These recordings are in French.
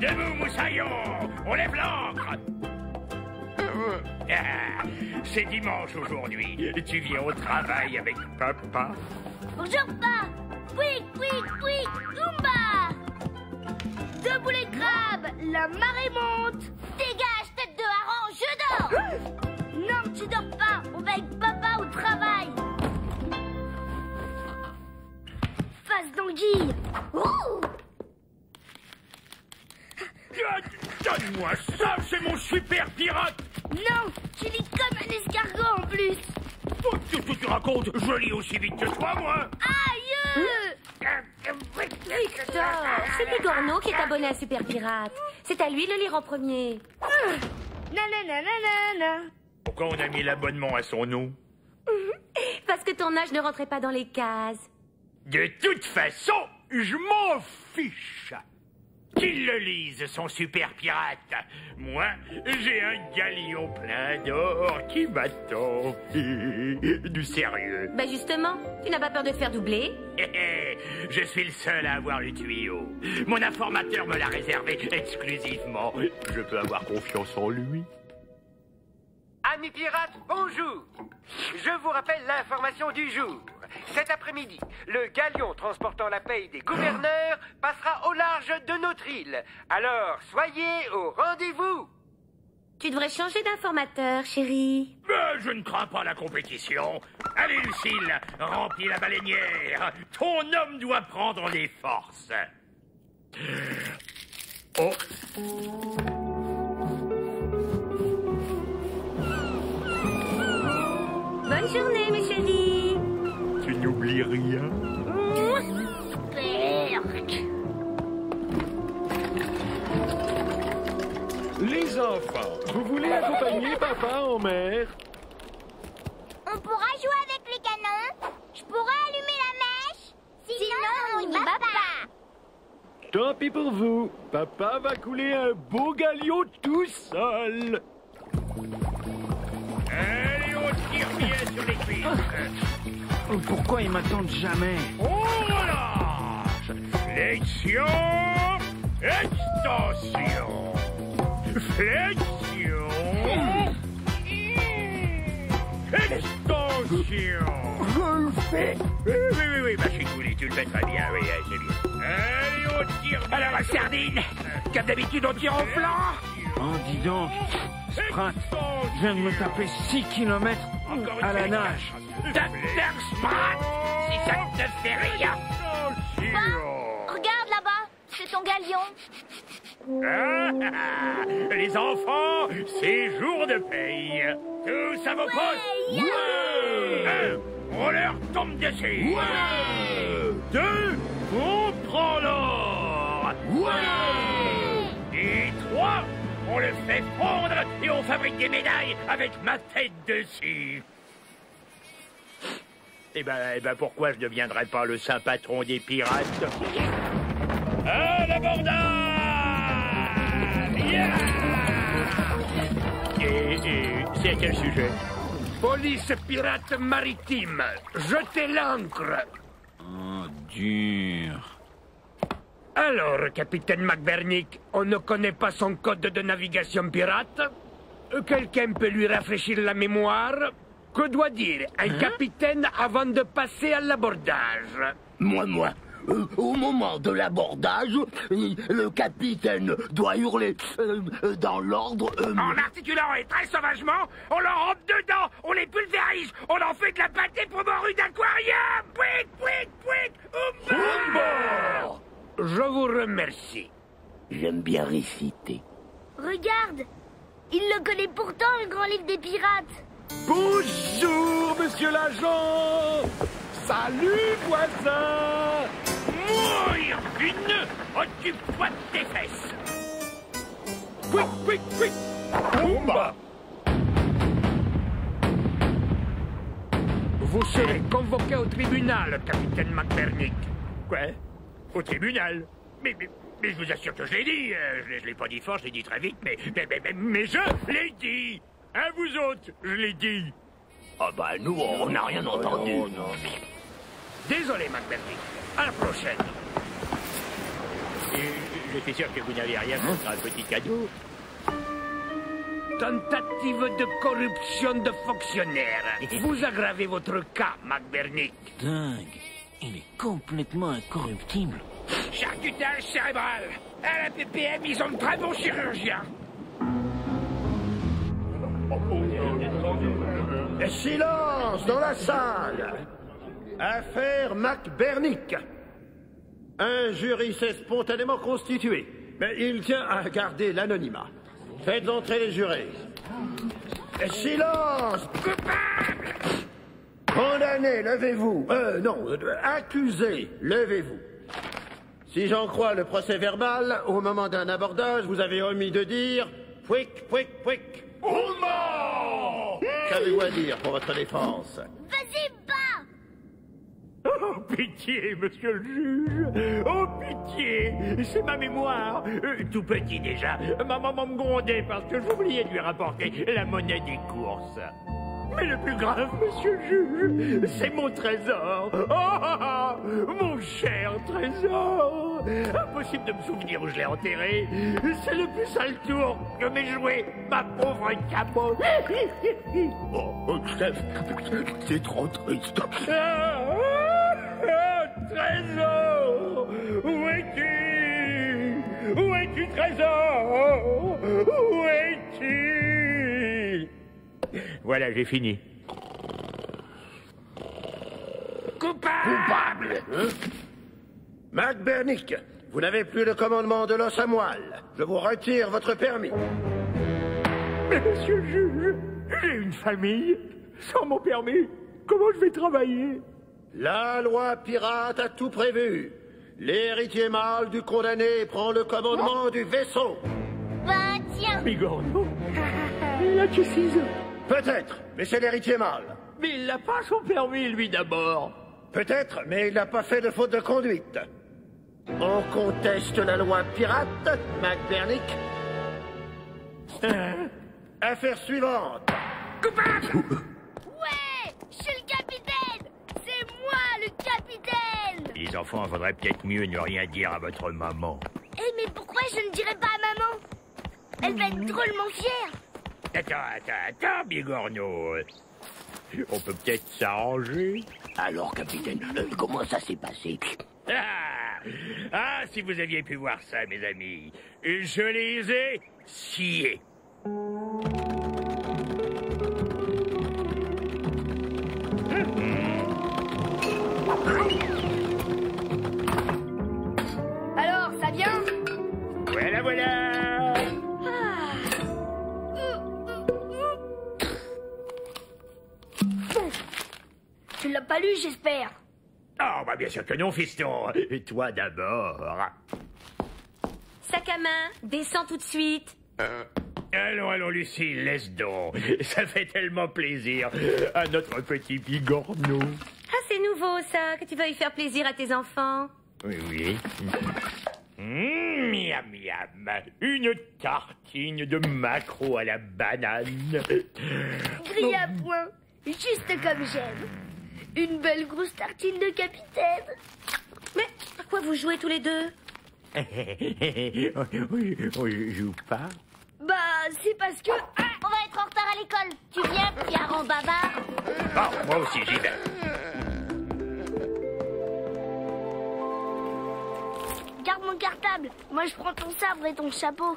Debout, moussaillon. On lève l'ancre. Ah, c'est dimanche aujourd'hui. Tu viens au travail avec papa. Bonjour, pas. Quick, quick, quick, Oomba. Debout les crabes, la marée monte. Dégage, tête de hareng, je dors. Non, tu dors pas. On va avec papa au travail. Face d'anguille. Ouh. Donne-moi ça, c'est mon super pirate. Non, tu lis comme un escargot en plus. Qu'est-ce que tu racontes? Je lis aussi vite que toi, moi. Aïe. Victor, c'est Bigorneau qui est abonné à Super Pirate. C'est à lui de le lire en premier. Nananana. Pourquoi on a mis l'abonnement à son nom? Parce que ton âge ne rentrait pas dans les cases. De toute façon, je m'en fiche. Qu'il le lise, son super pirate. Moi, j'ai un galion plein d'or qui m'attend. Du sérieux. Ben justement, tu n'as pas peur de faire doubler? Je suis le seul à avoir le tuyau. Mon informateur me l'a réservé exclusivement. Je peux avoir confiance en lui. Amis pirates, bonjour. Je vous rappelle l'information du jour. Cet après-midi, le galion transportant la paye des gouverneurs passera au large de notre île. Alors, soyez au rendez-vous. Tu devrais changer d'informateur, chérie. Je ne crains pas la compétition. Allez, Lucille, remplis la baleinière. Ton homme doit prendre des forces. Oh. Bonne journée, mes chéris. Tu n'oublies rien. Les enfants, vous voulez accompagner papa en mer? On pourra jouer avec les canons. Je pourrai allumer la mèche. Sinon, on n'y va pas. Tant pis pour vous. Papa va couler un beau galion tout seul. Allez, on tire bien sur les cuisses. Pourquoi ils m'attendent jamais? Oh là! Flexion, extension, flexion, extension. Je le fais. Oui, machine coulée, tu le fais très bien, oui, c'est bien. Allez, on tire bien. Alors, la sardine, comme d'habitude, on tire au flanc. Oh, dis donc, Sprint, je viens de me taper 6 kilomètres à la nage. Docteur Sprint, si ça ne te fait rien. Regarde là-bas, c'est ton galion. Les enfants, c'est jour de paye. Tous à vos postes. Yeah. 1, on leur tombe dessus. 2, on prend l'or. Et 3, on le fait fondre et on fabrique des médailles avec ma tête dessus. Eh ben, pourquoi je ne deviendrais pas le saint patron des pirates? À l'abordage! Yeah! Et c'est à quel sujet? Police pirate maritime, jetez l'ancre. Oh, dur. Alors, capitaine McBernick, on ne connaît pas son code de navigation pirate? Quelqu'un peut lui rafraîchir la mémoire? Que doit dire un capitaine avant de passer à l'abordage? Moi. Au moment de l'abordage, le capitaine doit hurler dans l'ordre... En articulant et très sauvagement, on leur rentre dedans, on les pulvérise, on en fait de la pâtée pour morue d'aquarium. Pouic, Umba! Je vous remercie. J'aime bien réciter. Regarde, il le connaît pourtant, le grand livre des pirates. Bonjour, monsieur l'agent. Salut, voisin. Moi, Irvine, occupe-toi de tes fesses. Quick. Bomba. Vous serez convoqué au tribunal, capitaine McBernick. Quoi? Au tribunal? Mais je vous assure que je l'ai dit. Je l'ai pas dit fort, je l'ai dit très vite, mais je l'ai dit. À vous autres, je l'ai dit. Ah bah nous, on n'a rien entendu. Non. Désolé, McBernick. À la prochaine. Et Je suis sûr que vous n'avez rien contre un petit cadeau. Tentative de corruption de fonctionnaire. Vous aggravez votre cas, McBurnick. Dingue. Il est complètement incorruptible. Charcutage cérébral. À la PPM, ils ont de très bons chirurgiens. Silence dans la salle. Affaire McBurnick. Un jury s'est spontanément constitué, mais il tient à garder l'anonymat. Faites entrer les jurés. Silence! Coupable! Condamné, levez-vous. Non, accusé, levez-vous. Si j'en crois le procès verbal, au moment d'un abordage, vous avez omis de dire « Pouic, pouic, pouic ». Qu'avez-vous à dire pour votre défense? Vas-y, bats! Oh, pitié, monsieur le juge. Oh, pitié. C'est ma mémoire. Tout petit déjà. Ma maman me grondait parce que j'oubliais de lui rapporter la monnaie des courses. Mais le plus grave, monsieur le juge, c'est mon trésor. Oh, mon cher trésor. Impossible de me souvenir où je l'ai enterré. C'est le plus sale tour que m'ait joué ma pauvre capote. Oh, chef, c'est trop triste. Trésor! Où es-tu? Où es-tu, trésor? Où es-tu? Voilà, j'ai fini. Coupable! McBurnick, vous n'avez plus le commandement de l'os à moelle. Je vous retire votre permis. Mais monsieur le juge, j'ai une famille. Sans mon permis, comment je vais travailler? La loi pirate a tout prévu. L'héritier mâle du condamné prend le commandement du vaisseau. Bah, tiens. Bigorneau, il a que 6 ans. Peut-être, mais c'est l'héritier mâle. Mais il n'a pas son permis, lui, d'abord. Peut-être, mais il n'a pas fait de faute de conduite. On conteste la loi pirate, McBurnick. Affaire suivante. Coupable! Ouais, je suis le capitaine. C'est moi, le capitaine. Les enfants, faudrait peut-être mieux ne rien dire à votre maman. Eh, mais pourquoi je ne dirais pas à maman? Elle va être drôlement fière. Attends, Bigorneau. On peut peut-être s'arranger. Alors, capitaine, comment ça s'est passé? Ah, si vous aviez pu voir ça, mes amis. Je les ai sciés. Alors, ça vient? Voilà. Tu l'as pas lu, j'espère. Oh, bah bien sûr que non, fiston. Et toi d'abord. Sac à main, descends tout de suite. Allons, Lucie, laisse donc. Ça fait tellement plaisir à notre petit Bigorneau. Ah, c'est nouveau, ça, que tu veuilles faire plaisir à tes enfants. Oui. Miam, miam. Une tartine de maquereau à la banane. Grillé à point, juste comme j'aime. Une belle grosse tartine de capitaine. Mais à quoi vous jouez tous les deux? On joue pas. Bah, c'est parce que... Ah, on va être en retard à l'école. Tu viens, Pierre en bavard? Oh, moi aussi, j'y vais. Garde mon cartable. Moi, je prends ton sabre et ton chapeau.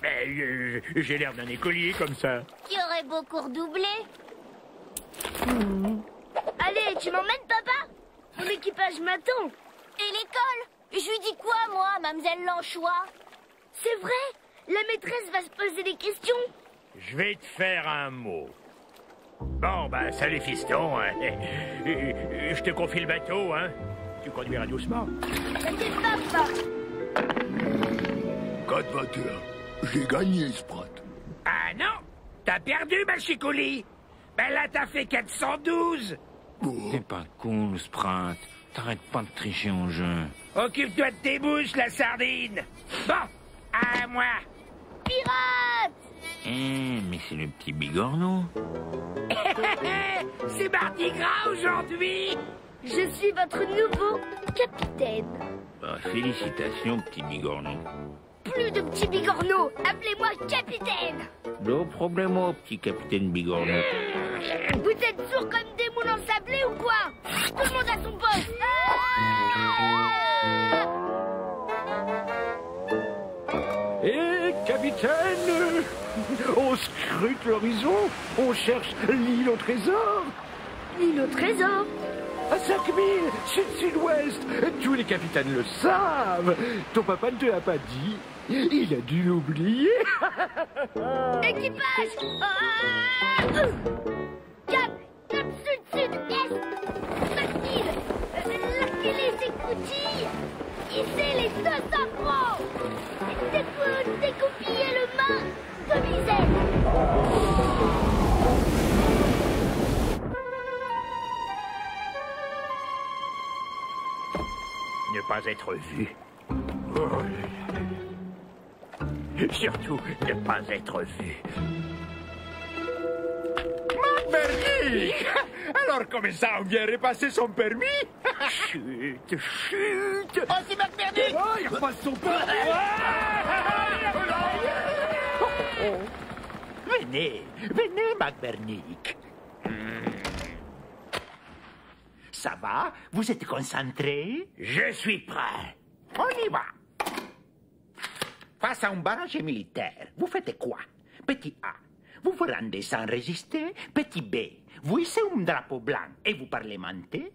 J'ai l'air d'un écolier comme ça. Qui aurait beaucoup redoublé. Allez, tu m'emmènes, papa? Mon équipage m'attend. Et l'école? Je lui dis quoi, moi, mademoiselle Lanchois? C'est vrai, la maîtresse va se poser des questions. Je vais te faire un mot. Bon, bah, salut, fiston. Hein. Je te confie le bateau, hein. Tu conduiras doucement. T'inquiète pas, papa. 4-21. J'ai gagné, Sprat. Ah non, t'as perdu, ma chicouli. Ben là, t'as fait 412. T'es pas cool, Sprint. T'arrêtes pas de tricher en jeu. Occupe-toi de tes bouches, la sardine. Bon, à moi. Pirate! Mais c'est le petit Bigorneau. C'est Mardi Gras aujourd'hui. Je suis votre nouveau capitaine. Bah, félicitations, petit bigorneau. Plus de petits bigorneaux. Appelez-moi capitaine. No problemo, petit capitaine bigorneau. Vous êtes sourds comme des moules ensablés ou quoi? Tout le monde à son poste. Hé, capitaine! On scrute l'horizon, on cherche l'île au trésor. L'île au trésor. À 5000, sud-sud-ouest. Tous les capitaines le savent. Ton papa ne te l'a pas dit. Il a dû l'oublier. Équipage. Cap, sud-sud-est. 5000. Lâchez les écoutilles. Hissez les 200 gros. Découpillez le mât de misère. Ne pas être vu. Oh. Surtout, ne pas être vu. Bernick! Alors comment ça, on vient repasser son permis? Chut, chut. Oh, c'est McBernick! Oh, il repasse son permis! Venez, venez, McBernick. Ça va? Vous êtes concentré? Je suis prêt. On y va. Face à un barrage militaire, vous faites quoi? Petit A, vous vous rendez sans résister. Petit B, vous hissez un drapeau blanc et vous parlementez.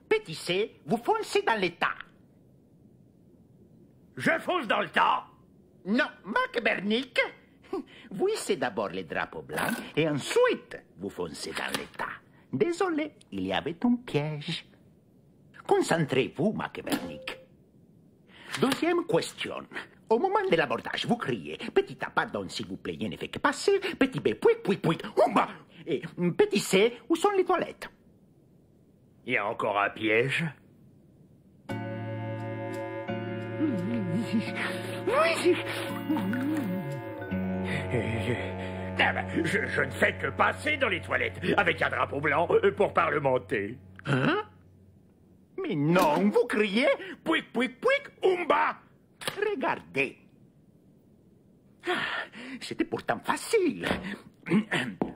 Petit C, vous foncez dans le tas. Je fonce dans le tas? Non, McBernick. Vous hissez d'abord les drapeaux blancs et ensuite vous foncez dans le tas. Désolé, il y avait un piège. Concentrez-vous, McBernick. Deuxième question. Au moment de l'abordage, vous criez « Petit A, pardon, s'il vous plaît, il ne fait que passer. Petit B, pouic, pouic, pouic, oumba !» Et petit C, où sont les toilettes? Il y a encore un piège? Je ne fais que passer dans les toilettes avec un drapeau blanc pour parlementer. Hein? Mais non, vous criez « Pouic, pouic, pouic, oumba !» Regardez. C'était pourtant facile.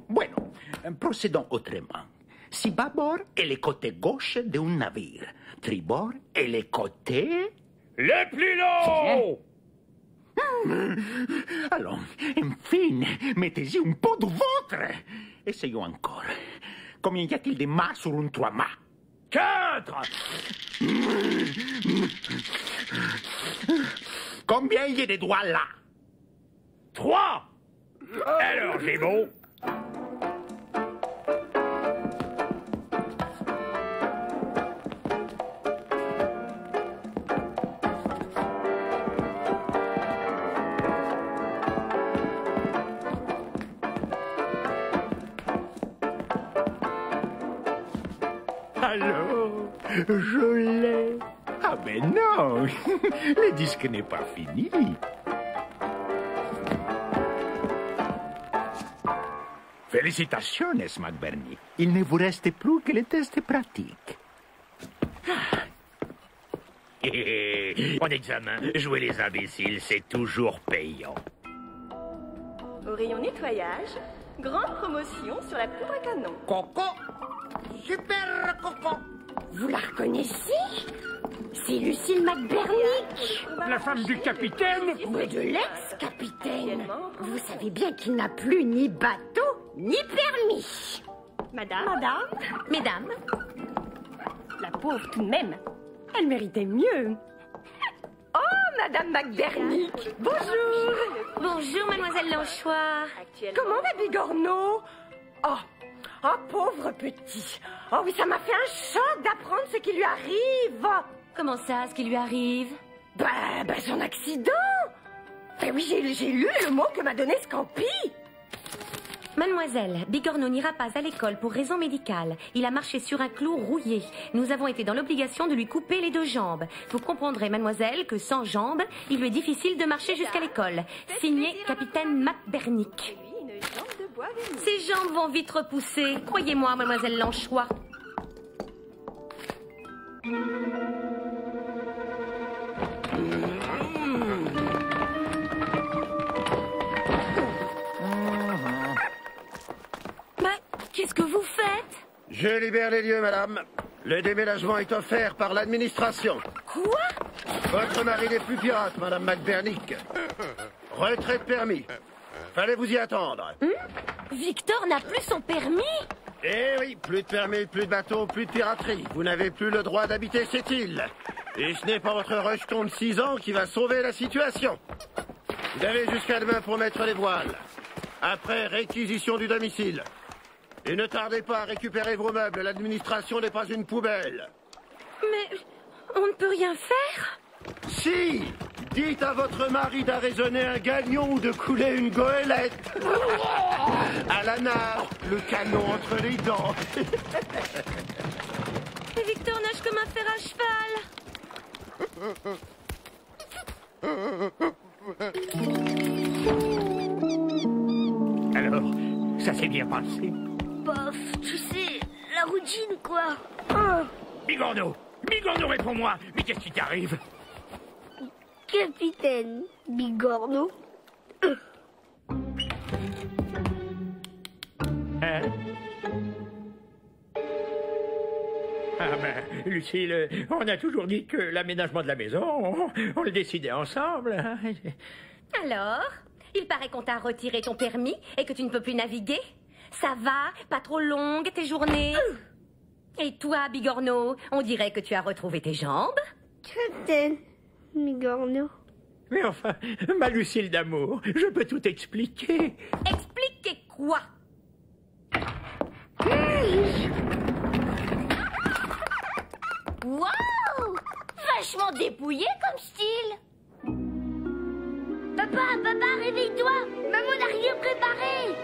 Bueno, procédons autrement. Si bâbord est le côté gauche d'un navire, tribord est le côté... Le plus long! Allons, enfin, mettez-y un peu de vôtre. Essayons encore. Combien y a-t-il de mâts sur un 3 mâts? 4! Combien il y a de doigts là? 3! Alors, j'ai bon. Alors, je l'ai. Ah ben non, le disque n'est pas fini. Félicitations, McBernick. Il ne vous reste plus que les tests pratiques. En examen, jouer les imbéciles, c'est toujours payant. Au rayon nettoyage, grande promotion sur la poudre à canon. Coco! Super Coco! Vous la reconnaissez? C'est Lucille McBernick. La femme du capitaine? Mais de l'ex-capitaine. Vous savez bien qu'il n'a plus ni bateau, ni permis. Madame, Mesdames, la pauvre tout de même, elle méritait mieux. oh, Madame McBernick. Bonjour. Bonjour, Mademoiselle Lanchois. Comment va Bigorneau? Oh, pauvre petit. Oh oui, ça m'a fait un choc d'apprendre ce qui lui arrive. Comment ça, ce qui lui arrive? Bah, son accident. Ben oui, j'ai lu le mot que m'a donné Scampi. Mademoiselle, Bigorneau n'ira pas à l'école pour raison médicale. Il a marché sur un clou rouillé. Nous avons été dans l'obligation de lui couper les 2 jambes. Vous comprendrez, mademoiselle, que sans jambes, il lui est difficile de marcher jusqu'à l'école. Signé Capitaine McBernick. Ses jambes vont vite repousser. Croyez-moi, mademoiselle Lanchois. Qu'est-ce que vous faites? Je libère les lieux, madame. Le déménagement est offert par l'administration. Quoi? Votre mari n'est plus pirate, madame McBurnick. Retraite permis. Fallait vous y attendre. Victor n'a plus son permis? Eh oui, plus de permis, plus de bateaux, plus de piraterie. Vous n'avez plus le droit d'habiter cette île. Et ce n'est pas votre rejeton de 6 ans qui va sauver la situation. Vous avez jusqu'à demain pour mettre les voiles. Après, réquisition du domicile. Et ne tardez pas à récupérer vos meubles. L'administration n'est pas une poubelle. Mais on ne peut rien faire? Si! Dites à votre mari d'arraisonner un galion ou de couler une goélette. À la nage, le canon entre les dents. Et Victor nage comme un fer à cheval. Alors, ça s'est bien passé? Bof, tu sais, la routine, quoi. Bigorneau, réponds-moi. Mais qu'est-ce qui t'arrive? Capitaine Bigorneau. Hein? Ah ben, Lucille, on a toujours dit que l'aménagement de la maison, on le décidait ensemble. Hein? Alors, il paraît qu'on t'a retiré ton permis et que tu ne peux plus naviguer. Ça va? Pas trop longue tes journées? Et toi, Bigorneau, on dirait que tu as retrouvé tes jambes? Capitaine Bigorneau. Mais enfin, ma Lucille d'amour, je peux tout expliquer. Expliquez quoi? Waouh! Vachement dépouillé comme style. Papa, réveille-toi. Maman n'a rien préparé.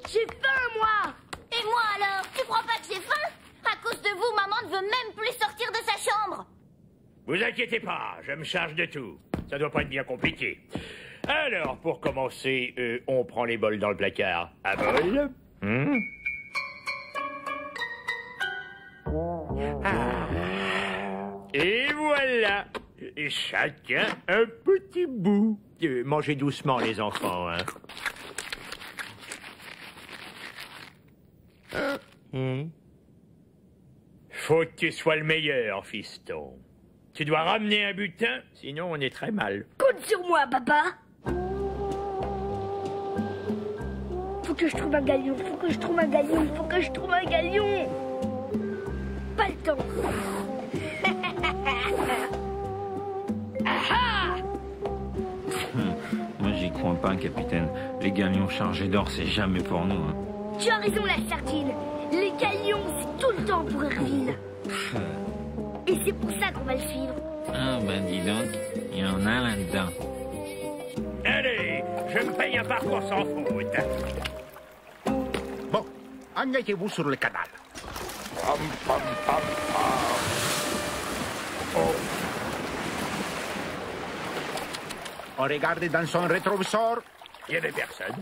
J'ai faim, moi. Et moi alors? Tu crois pas que j'ai faim? À cause de vous, maman ne veut même plus sortir de sa chambre. Vous inquiétez pas, je me charge de tout. Ça doit pas être bien compliqué. Alors, pour commencer, on prend les bols dans le placard. À bol. Et voilà. Et chacun un petit bout. Mangez doucement, les enfants, hein. Faut que tu sois le meilleur, fiston. Tu dois ramener un butin, sinon on est très mal. Compte sur moi, papa. Faut que je trouve un galion, Pas le temps. Moi, j'y crois pas, capitaine. Les galions chargés d'or, c'est jamais pour nous. Hein. Tu as raison, la sardine. Les galions, c'est tout le temps pour Irvine. Et c'est pour ça qu'on va le suivre. Ah, ben dis donc, il y en a là-dedans. Allez, je me paye un parcours sans faute. Bon, engagez-vous sur le canal. On regarde dans son rétroviseur. Il n'y avait personne.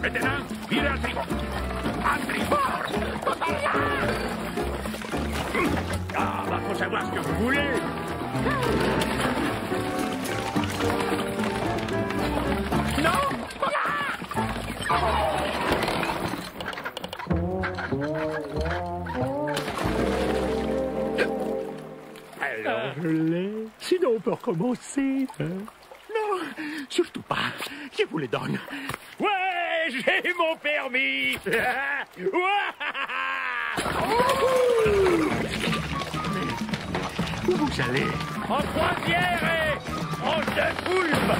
Maintenant, virez un tribord. Un tribord! Ah, bah, faut savoir ce que vous voulez. Non! Alors, je l'ai. Sinon, on peut recommencer. Hein? Non, surtout pas. Je vous le donne. Ouais, j'ai mon permis. Où vous allez? En croisière et en de poulpe.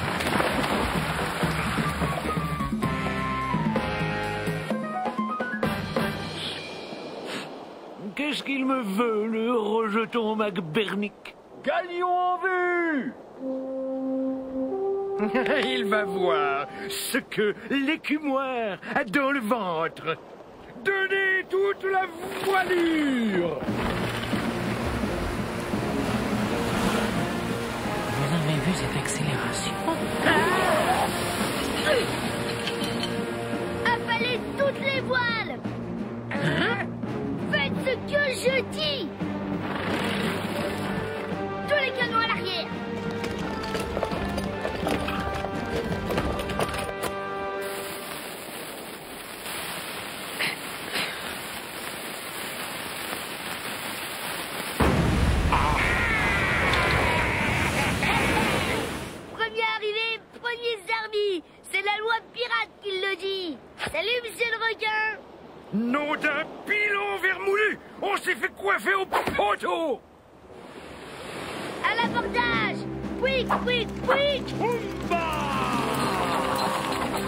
Qu'est-ce qu'il me veut, le rejeton McBurnick? Galion en vue! Il va voir ce que l'écumoire a dans le ventre. Donnez toute la voilure! Vous avez vu cette accélération? Avalez toutes les voiles. Faites ce que je dis. On s'est fait coiffer au poteau. À l'abordage. Quick, quick, quick. Oumba!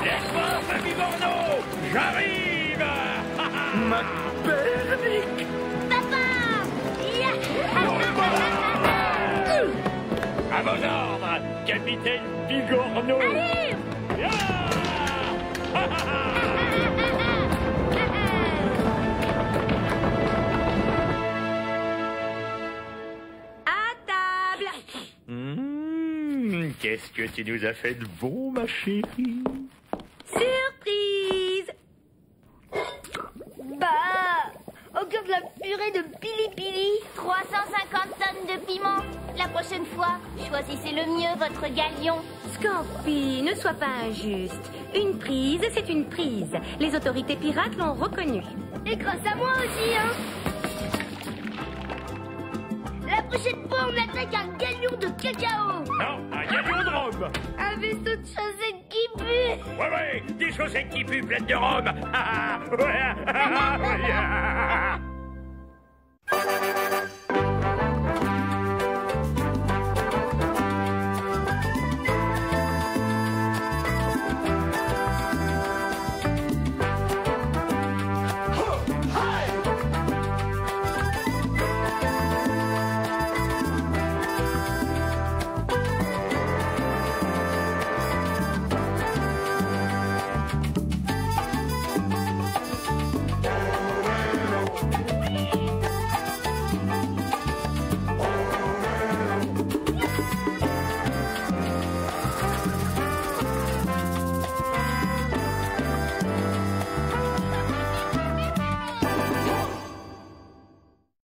Laisse-moi, Papy Borno. J'arrive. McBernick. Papa. À vos ordres, capitaine Bigorneau. Allez. À table. Qu'est-ce que tu nous as fait de bon, ma chérie? Surprise. Bah, au cœur de la purée de pili-pili. 350 tonnes de piment. La prochaine fois, choisissez le mieux votre galion. Scorpi, ne sois pas injuste. Une prise, c'est une prise. Les autorités pirates l'ont reconnu. Et grâce à moi aussi, hein. La prochaine fois, on attaque un galion de cacao. Non, un galion de rhum. Un vaisseau de chaussettes qui pue. Ouais, des chaussettes qui puent pleines de rhum. Ouais.